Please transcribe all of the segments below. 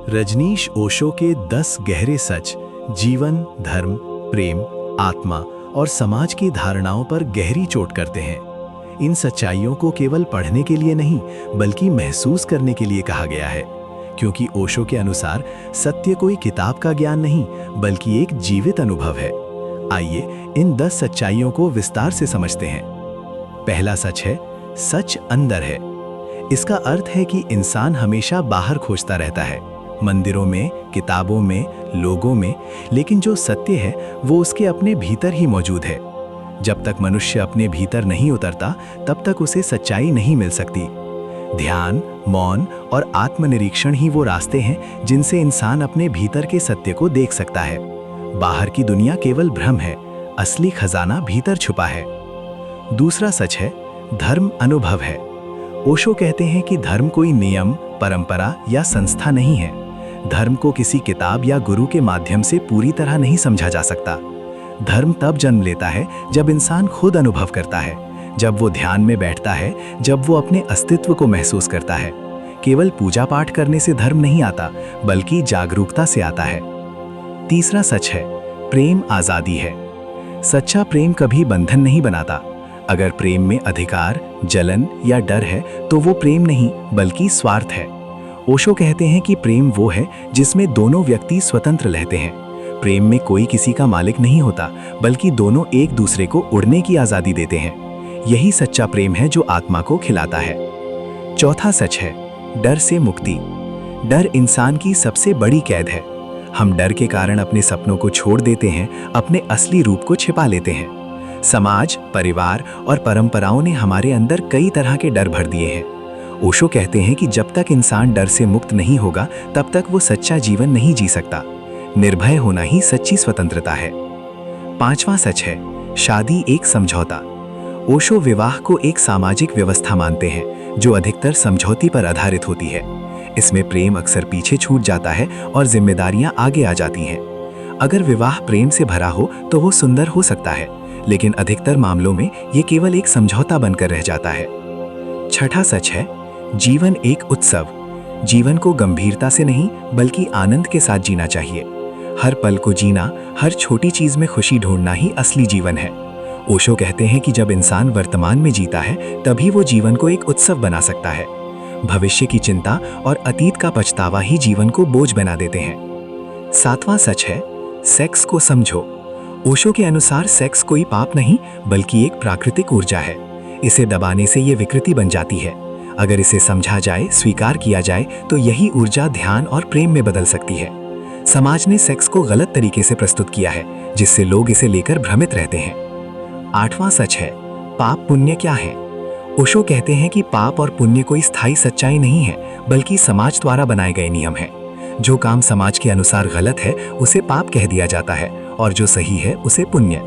रजनीश ओशो के 10 गहरे सच जीवन, धर्म, प्रेम, आत्मा और समाज की धारणाओं पर गहरी चोट करते हैं। इन सच्चाइयों को केवल पढ़ने के लिए नहीं, बल्कि महसूस करने के लिए कहा गया है, क्योंकि ओशो के अनुसार सत्य कोई किताब का ज्ञान नहीं, बल्कि एक जीवित अनुभव है। आइए इन 10 सच्चाइयों को विस्तार से समझते हैं। पहला सच है, सच अंदर है। इसका अर्थ है कि इंसान हमेशा बाहर खोजता रहता है, मंदिरों में, किताबों में, लोगों में, लेकिन जो सत्य है वो उसके अपने भीतर ही मौजूद है। जब तक मनुष्य अपने भीतर नहीं उतरता, तब तक उसे सच्चाई नहीं मिल सकती। ध्यान, मौन और आत्मनिरीक्षण ही वो रास्ते हैं जिनसे इंसान अपने भीतर के सत्य को देख सकता है। बाहर की दुनिया केवल भ्रम है, असली खजाना भीतर छुपा है। दूसरा सच है, धर्म अनुभव है। ओशो कहते हैं कि धर्म कोई नियम, परंपरा या संस्था नहीं है। धर्म को किसी किताब या गुरु के माध्यम से पूरी तरह नहीं समझा जा सकता। धर्म तब जन्म लेता है जब इंसान खुद अनुभव करता है, जब वो ध्यान में बैठता है, जब वो अपने अस्तित्व को महसूस करता है। केवल पूजा पाठ करने से धर्म नहीं आता, बल्कि जागरूकता से आता है। तीसरा सच है, प्रेम आज़ादी है। सच्चा प्रेम कभी बंधन नहीं बनाता। अगर प्रेम में अधिकार, जलन या डर है, तो वो प्रेम नहीं, बल्कि स्वार्थ है। ओशो कहते हैं कि प्रेम वो है जिसमें दोनों व्यक्ति स्वतंत्र रहते हैं। प्रेम में कोई किसी का मालिक नहीं होता, बल्कि दोनों एक दूसरे को उड़ने की आज़ादी देते हैं। यही सच्चा प्रेम है जो आत्मा को खिलाता है। चौथा सच है, डर से मुक्ति। डर इंसान की सबसे बड़ी कैद है। हम डर के कारण अपने सपनों को छोड़ देते हैं, अपने असली रूप को छिपा लेते हैं। समाज, परिवार और परंपराओं ने हमारे अंदर कई तरह के डर भर दिए हैं। ओशो कहते हैं कि जब तक इंसान डर से मुक्त नहीं होगा, तब तक वो सच्चा जीवन नहीं जी सकता। निर्भय होना ही सच्ची स्वतंत्रता है। पांचवा सच है, शादी एक समझौता। ओशो विवाह को एक सामाजिक व्यवस्था मानते हैं जो अधिकतर समझौती पर आधारित होती है। इसमें प्रेम अक्सर पीछे छूट जाता है और जिम्मेदारियां आगे आ जाती हैं। अगर विवाह प्रेम से भरा हो तो वो सुंदर हो सकता है, लेकिन अधिकतर मामलों में ये केवल एक समझौता बनकर रह जाता है। छठा सच है, जीवन एक उत्सव। जीवन को गंभीरता से नहीं, बल्कि आनंद के साथ जीना चाहिए। हर पल को जीना, हर छोटी चीज में खुशी ढूंढना ही असली जीवन है। ओशो कहते हैं कि जब इंसान वर्तमान में जीता है, तभी वो जीवन को एक उत्सव बना सकता है। भविष्य की चिंता और अतीत का पछतावा ही जीवन को बोझ बना देते हैं। सातवां सच है, सेक्स को समझो। ओशो के अनुसार सेक्स कोई पाप नहीं, बल्कि एक प्राकृतिक ऊर्जा है। इसे दबाने से ये विकृति बन जाती है। अगर इसे समझा जाए, स्वीकार किया जाए, तो यही ऊर्जा ध्यान और प्रेम में बदल सकती है। समाज ने सेक्स को गलत तरीके से प्रस्तुत किया है, जिससे लोग इसे लेकर भ्रमित रहते हैं। आठवां सच है, पाप पुण्य क्या है। ओशो कहते हैं कि पाप और पुण्य कोई स्थायी सच्चाई नहीं है, बल्कि समाज द्वारा बनाए गए नियम हैं। जो काम समाज के अनुसार गलत है, उसे पाप कह दिया जाता है, और जो सही है, उसे पुण्य।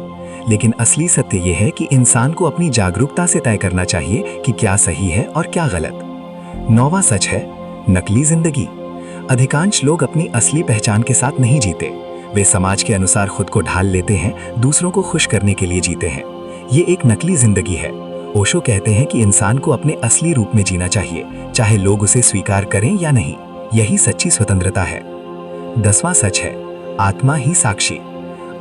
लेकिन असली सत्य यह है कि इंसान को अपनी जागरूकता से तय करना चाहिए कि क्या सही है और क्या गलत। नौवां सच है, नकली जिंदगी। अधिकांश लोग अपनी असली पहचान के साथ नहीं जीते। वे समाज के अनुसार खुद को ढाल लेते हैं, दूसरों को खुश करने के लिए जीते हैं। ये एक नकली जिंदगी है। ओशो कहते हैं कि इंसान को अपने असली रूप में जीना चाहिए, चाहे लोग उसे स्वीकार करें या नहीं। यही सच्ची स्वतंत्रता है। 10वां सच है, आत्मा ही साक्षी।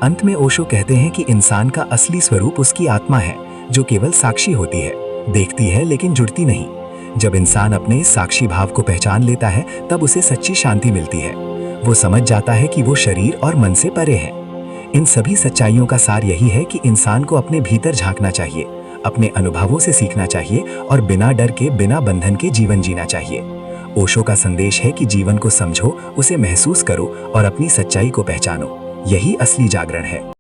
अंत में ओशो कहते हैं कि इंसान का असली स्वरूप उसकी आत्मा है, जो केवल साक्षी होती है, देखती है लेकिन जुड़ती नहीं। जब इंसान अपने साक्षी भाव को पहचान लेता है, तब उसे सच्ची शांति मिलती है। वो समझ जाता है कि वो शरीर और मन से परे है। इन सभी सच्चाइयों का सार यही है कि इंसान को अपने भीतर झांकना चाहिए, अपने अनुभवों से सीखना चाहिए और बिना डर के, बिना बंधन के जीवन जीना चाहिए। ओशो का संदेश है कि जीवन को समझो, उसे महसूस करो और अपनी सच्चाई को पहचानो। यही असली जागरण है।